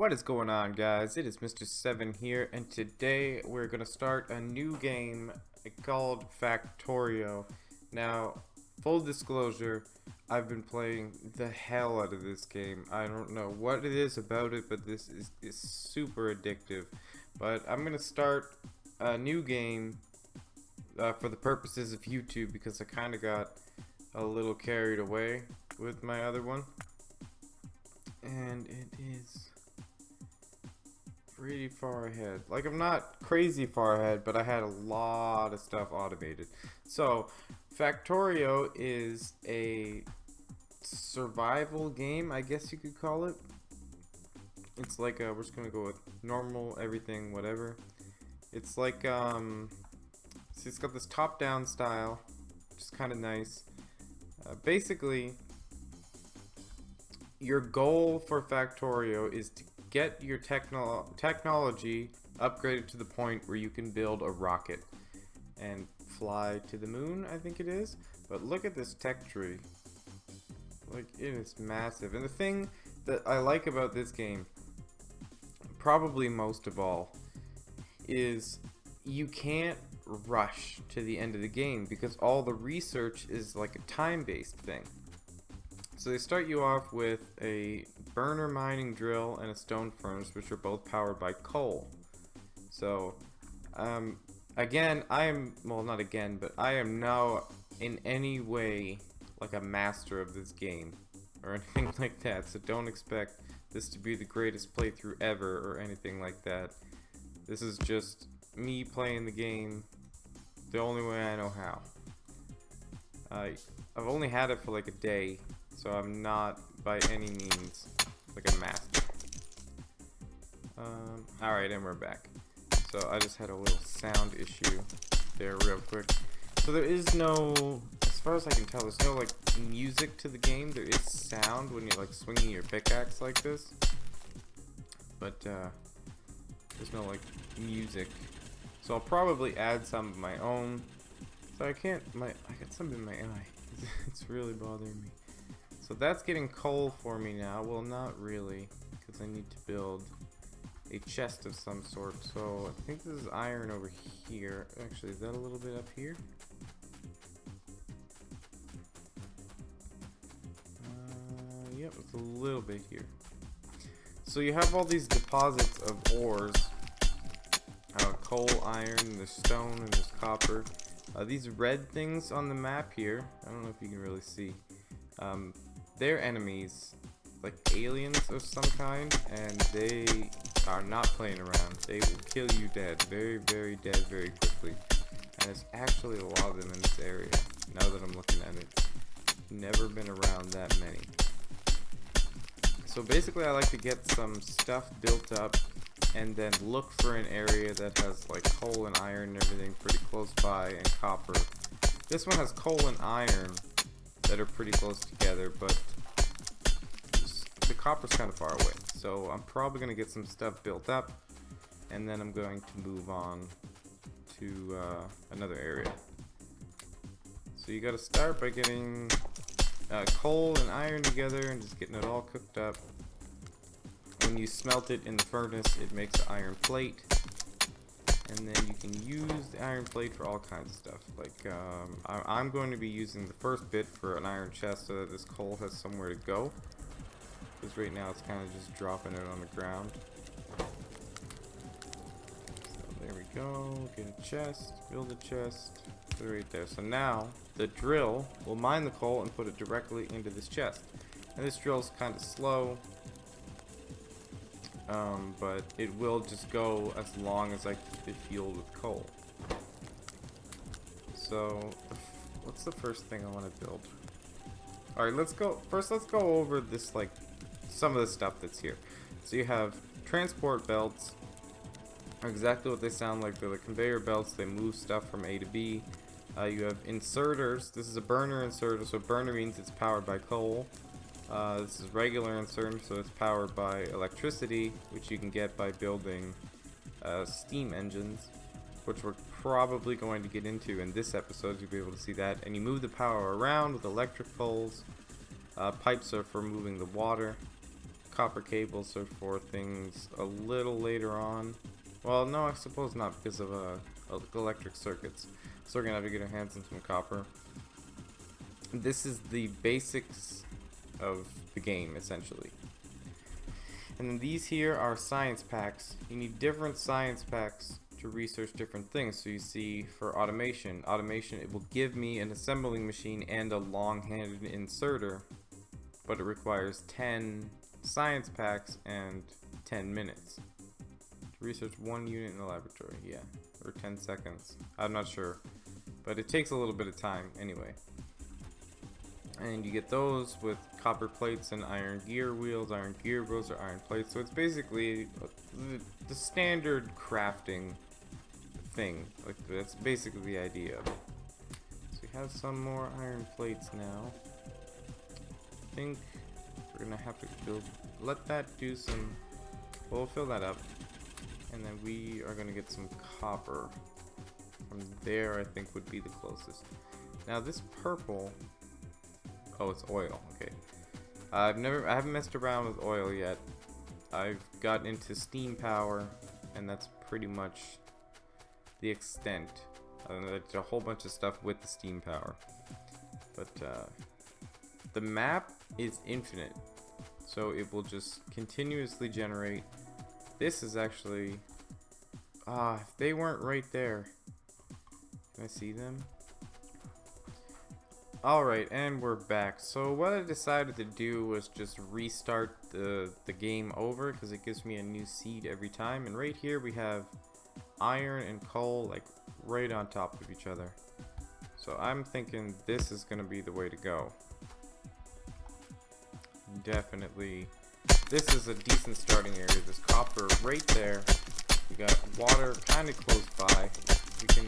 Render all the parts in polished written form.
What is going on, guys? It is Mr. 7 here, and today we're going to start a new game called Factorio. Now, full disclosure, I've been playing the hell out of this game. I don't know what it is about it, but this is super addictive. But I'm going to start a new game for the purposes of YouTube because I kind of got a little carried away with my other one. And it is pretty far ahead. Like, I'm not crazy far ahead, but I had a lot of stuff automated. So, Factorio is a survival game, I guess you could call it. It's like, we're just gonna go with normal, everything, whatever. It's like, see, it's got this top-down style, which is kind of nice. Basically, your goal for Factorio is to get your technology upgraded to the point where you can build a rocket and fly to the moon, I think it is. But look at this tech tree. Like, it is massive. And the thing that I like about this game, probably most of all, is you can't rush to the end of the game because all the research is like a time-based thing. So they start you off with a burner mining drill and a stone furnace, which are both powered by coal. So, again, well, not again, but I am now in any way like a master of this game or anything like that. So don't expect this to be the greatest playthrough ever or anything like that. This is just me playing the game the only way I know how. I've only had it for like a day. So I'm not by any means like a master. Alright, and we're back. So I just had a little sound issue there real quick. So there is no, as far as I can tell, there's no like music to the game. There is sound when you're like swinging your pickaxe like this. But there's no like music. So I'll probably add some of my own. So I got some in my eye. It's really bothering me. So that's getting coal for me now. Well, not really, because I need to build a chest of some sort. So I think this is iron over here. Actually, is that a little bit up here? Yep, it's a little bit here. So you have all these deposits of ores. Coal, iron, and there's stone, and there's copper. These red things on the map here, I don't know if you can really see. They're enemies, like aliens of some kind, and they are not playing around. They will kill you dead, very, very dead, very quickly. And there's actually a lot of them in this area, now that I'm looking at it. Never been around that many. So basically I like to get some stuff built up, and then look for an area that has like coal and iron and everything pretty close by, and copper. This one has coal and iron that are pretty close together, but the copper's kind of far away. So I'm probably going to get some stuff built up, and then I'm going to move on to another area. So you got to start by getting coal and iron together and just getting it all cooked up. When you smelt it in the furnace, it makes an iron plate. And then you can use the iron plate for all kinds of stuff. Like, I'm going to be using the first bit for an iron chest so that this coal has somewhere to go. Because right now it's kind of just dropping it on the ground. So there we go. Get a chest. Build a chest. Put it right there. So now the drill will mine the coal and put it directly into this chest. And this drill is kind of slow. But it will just go as long as I keep it fueled with coal. So, what's the first thing I want to build? Alright, let's go over this, like, some of the stuff that's here. So you have transport belts, are exactly what they sound like. They're the conveyor belts, they move stuff from A to B. You have inserters. This is a burner inserter, so burner means it's powered by coal. This is regular inserter, so it's powered by electricity, which you can get by building steam engines, which we're probably going to get into in this episode. You'll be able to see that. And you move the power around with electric poles. Pipes are for moving the water. copper cables are for things a little later on. Well, no, I suppose not, because of electric circuits. So we're gonna have to get our hands on some copper. This is the basics of the game, essentially. And then these here are science packs. You need different science packs to research different things. So you see, for automation, it will give me an assembling machine and a long-handed inserter, but it requires 10 science packs and 10 minutes. To research 1 unit in the laboratory, yeah, or 10 seconds. I'm not sure, but it takes a little bit of time anyway. And you get those with copper plates and iron gear wheels, iron gear wheels, or iron plates. So it's basically the standard crafting thing. Like, that's basically the idea of it. So we have some more iron plates now. I think we're gonna have to let that do some. We'll fill that up, and then we are gonna get some copper from there. I think would be the closest. Now this purple. Oh, it's oil. Okay. I haven't messed around with oil yet. I've gotten into steam power, and that's pretty much the extent. There's a whole bunch of stuff with the steam power, but the map is infinite, so it will just continuously generate. This is actually if they weren't right there. Can I see them? Alright, and we're back. So what I decided to do was just restart the game over, because it gives me a new seed every time. And right here we have iron and coal like right on top of each other. So I'm thinking this is going to be the way to go. Definitely. This is a decent starting area. There's copper right there. We got water kind of close by. We can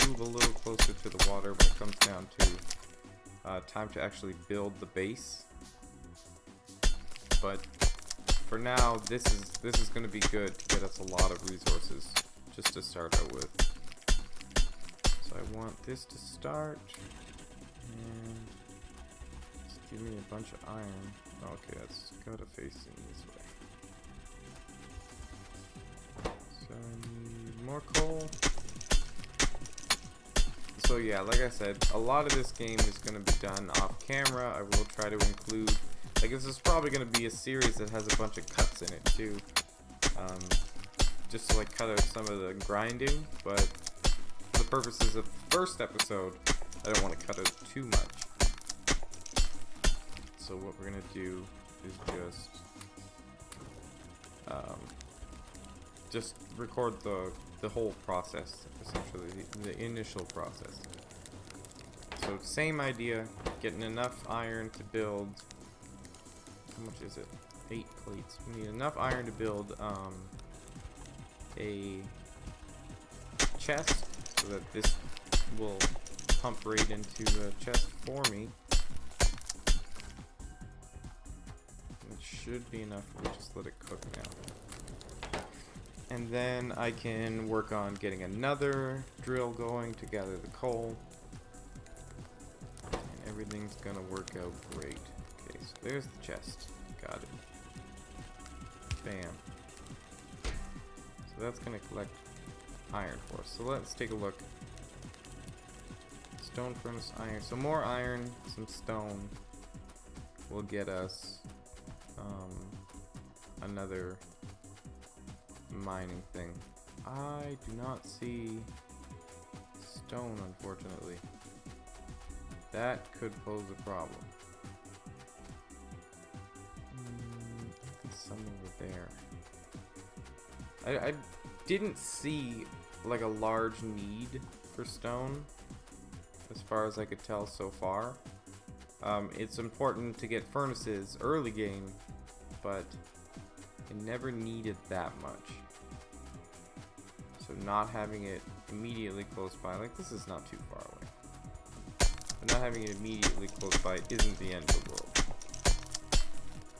move a little closer to the water when it comes down to time to actually build the base. But for now, this is going to be good to get us a lot of resources just to start out with. So I want this to start, and just give me a bunch of iron. Okay, that's gotta face in this way. So I need more coal. So yeah, like I said, a lot of this game is going to be done off camera. I will try to include, like, this is probably going to be a series that has a bunch of cuts in it too, just to like cut out some of the grinding, but for the purposes of the first episode, I don't want to cut out too much. So what we're going to do is just record the whole process, essentially, the initial process. So same idea, getting enough iron to build, how much is it? 8 plates. We need enough iron to build a chest, so that this will pump right into a chest for me. It should be enough. We'll just let it cook now. And then I can work on getting another drill going to gather the coal. And everything's gonna work out great. Okay, so there's the chest. Got it. Bam. So that's gonna collect iron for us. So let's take a look. Stone furnace, iron. So more iron, some stone will get us another mining thing. I do not see stone, unfortunately. That could pose a problem. There's some over there. I didn't see like a large need for stone, as far as I could tell so far. It's important to get furnaces early game, but I never needed that much. So not having it immediately close by, like this is not too far away, but not having it immediately close by isn't the end of the world.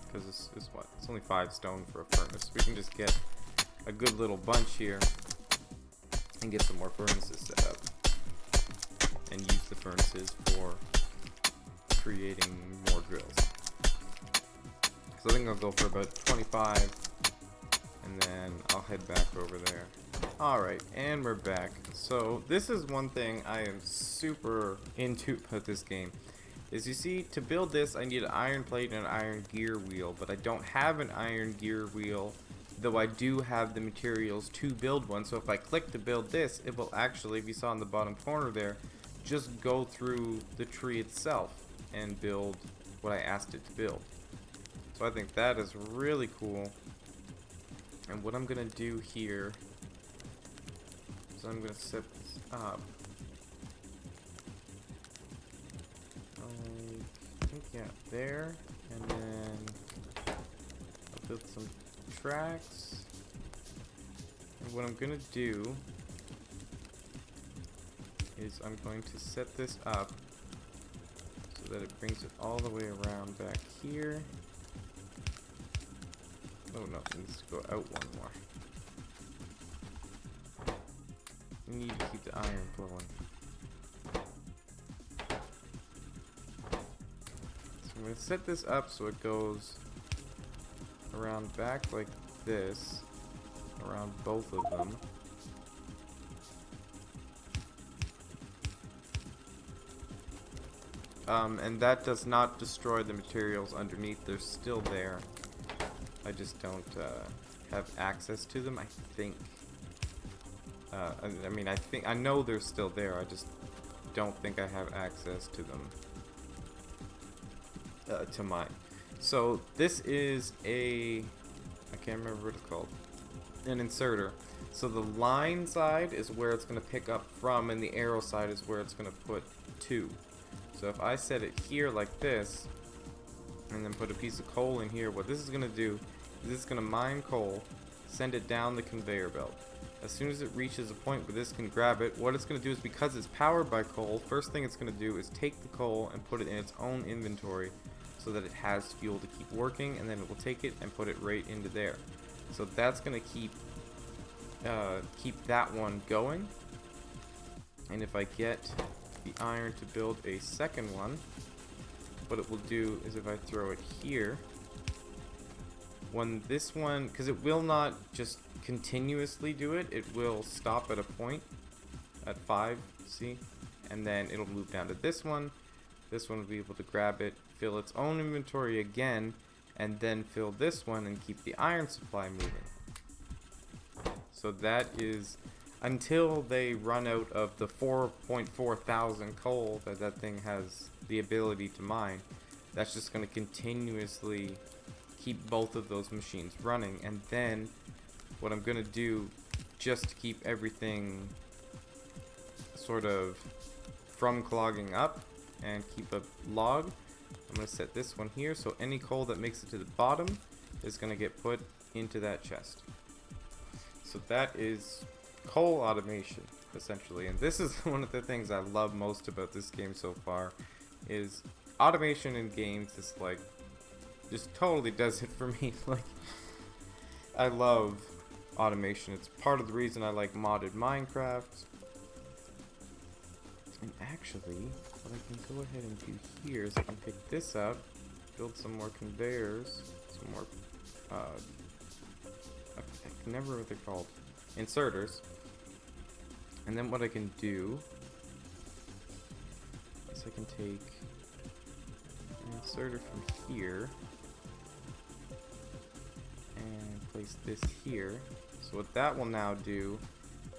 Because it's what? It's only 5 stone for a furnace. We can just get a good little bunch here and get some more furnaces set up, and use the furnaces for creating more drills. So I think I'll go for about 25, and then I'll head back over there. Alright, and we're back. So this is one thing I am super into about this game. Is you see, to build this I need an iron plate and an iron gear wheel, but I don't have an iron gear wheel, though I do have the materials to build one. So if I click to build this, it will actually, if you saw in the bottom corner there, just go through the tree itself and build what I asked it to build. So I think that is really cool. And what I'm gonna do here is I'm gonna set this up. I think, yeah, there, and then I'll build some tracks. And what I'm gonna do is I'm going to set this up so that it brings it all the way around back here. Oh no, it needs to go out one more. We need to keep the iron flowing. So I'm going to set this up so it goes around back like this, around both of them. And that does not destroy the materials underneath, they're still there. I just don't have access to them, I think. I mean, I know they're still there, I just don't think I have access to them to mine. So this is I can't remember what it's called, an inserter. So the line side is where it's going to pick up from, and the arrow side is where it's going to put to. So if I set it here like this, and then put a piece of coal in here, what this is going to do is this is going to mine coal, send it down the conveyor belt. As soon as it reaches a point where this can grab it, what it's going to do is, because it's powered by coal, first thing it's going to do is take the coal and put it in its own inventory so that it has fuel to keep working, and then it will take it and put it right into there. So that's going to keep that one going. And if I get the iron to build a second one, what it will do is, if I throw it here, when this one, because it will not just continuously do it, it will stop at a point at 5, see, and then it'll move down to this one will be able to grab it, fill its own inventory again, and then fill this one and keep the iron supply moving. So that is until they run out of the 4.4 thousand coal that thing has the ability to mine. That's just going to continuously keep both of those machines running. And then what I'm going to do, just to keep everything sort of from clogging up and keep a log, I'm going to set this one here, so any coal that makes it to the bottom is going to get put into that chest. So that is coal automation, essentially. And this is one of the things I love most about this game so far, is automation in games is like, just totally does it for me. Like, I love automation. It's part of the reason I like modded Minecraft. And actually, what I can go ahead and do here is I can pick this up, build some more conveyors, some more, I can never remember what they're called, inserters. And then what I can do is I can take an inserter from here and place this here. So what that will now do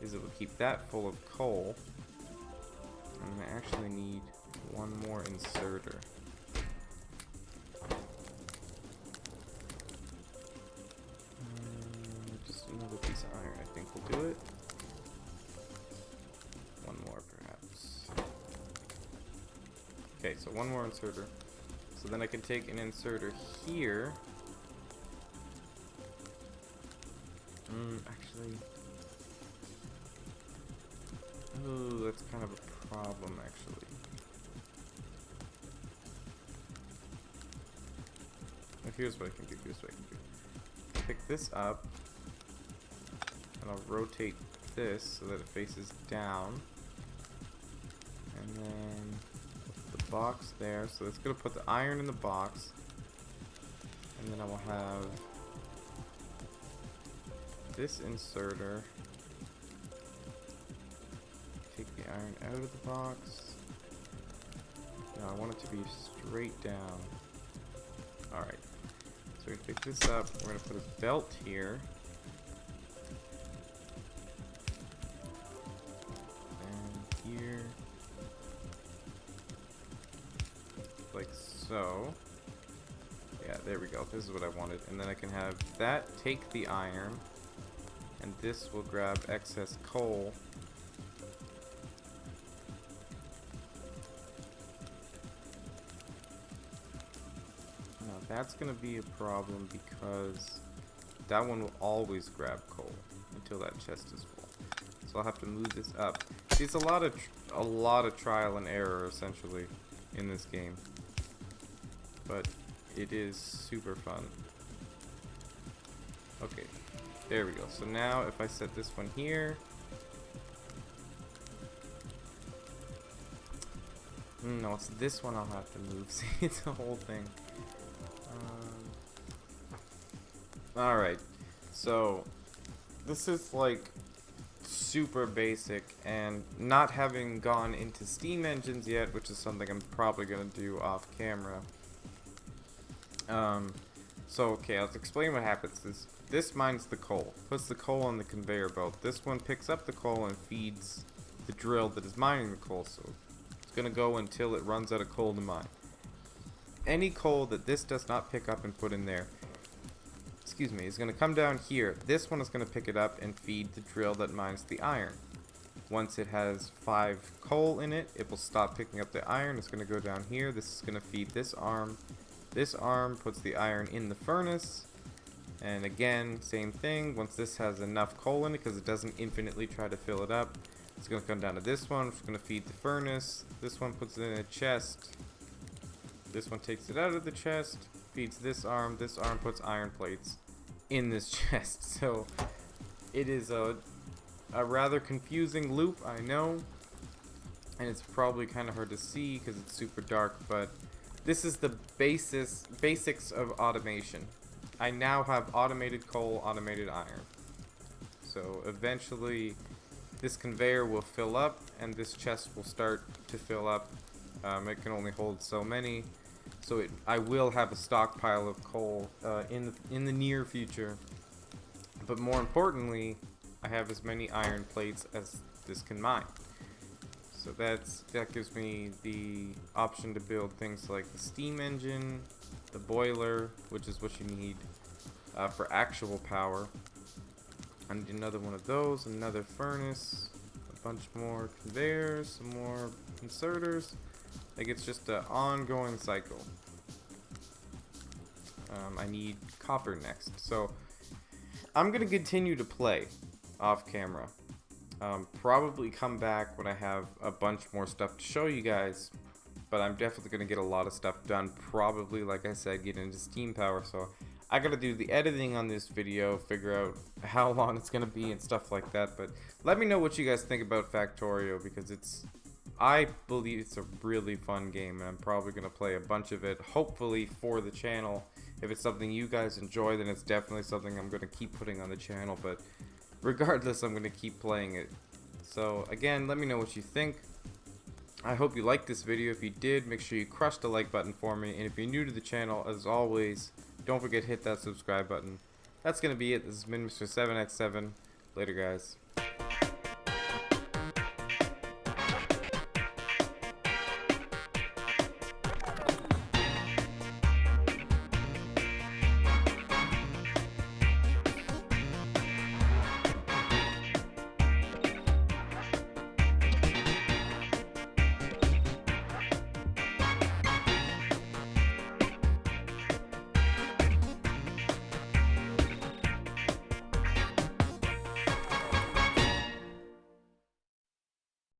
is it will keep that full of coal. I'm going to actually need one more inserter. Just another piece of iron, I think will do it. One more perhaps. Okay, so one more inserter. So then I can take an inserter here. Actually, oh, that's kind of a problem, actually. But here's what I can do. Pick this up, and I'll rotate this so that it faces down, and then put the box there. So it's gonna put the iron in the box, And then I will have this inserter. Take the iron out of the box. No, I want it to be straight down. Alright. So we pick this up. We're going to put a belt here. And here. Like so. Yeah, there we go. This is what I wanted. And then I can have that take the iron. And this will grab excess coal. Now that's going to be a problem because that one will always grab coal until that chest is full. So I'll have to move this up. See, it's a lot of trial and error essentially in this game. But it is super fun. Okay, there we go. So now if I set this one here. No, it's this one I'll have to move. See, it's the whole thing. Alright, so this is like super basic, and not having gone into steam engines yet, which is something I'm probably going to do off camera. So okay, I'll explain what happens. This mines the coal, puts the coal on the conveyor belt. This one picks up the coal and feeds the drill that is mining the coal, so it's going to go until it runs out of coal to mine. Any coal that this does not pick up and put in there, excuse me, is going to come down here. This one is going to pick it up and feed the drill that mines the iron. Once it has 5 coal in it, it will stop picking up the iron. It's going to go down here. This is going to feed this arm. This arm puts the iron in the furnace. And again, same thing. Once this has enough coal in it, because it doesn't infinitely try to fill it up, it's going to come down to this one, which is going to feed the furnace. This one puts it in a chest. This one takes it out of the chest, feeds this arm puts iron plates in this chest. So it is a rather confusing loop, I know, and it's probably kind of hard to see because it's super dark, but this is the basics of automation. I now have automated coal, automated iron. So eventually this conveyor will fill up and this chest will start to fill up. It can only hold so many. So I will have a stockpile of coal in the near future. But more importantly, I have as many iron plates as this can mine. So that gives me the option to build things like the steam engine, the boiler, which is what you need for actual power. I need another one of those, another furnace, a bunch more conveyors, some more inserters. Like, it's just an ongoing cycle. I need copper next. So I'm going to continue to play off camera. Probably come back when I have a bunch more stuff to show you guys. But I'm definitely going to get a lot of stuff done. Probably, like I said, get into Steam Power. So I got to do the editing on this video, figure out how long it's going to be and stuff like that. But let me know what you guys think about Factorio, because I believe it's a really fun game, and I'm probably going to play a bunch of it, hopefully for the channel. If it's something you guys enjoy, then it's definitely something I'm going to keep putting on the channel, but regardless, I'm going to keep playing it. So again, let me know what you think. I hope you liked this video. If you did, make sure you crush the like button for me, and if you're new to the channel, as always, don't forget to hit that subscribe button. That's going to be it. This has been Mr. 7x7. Later, guys.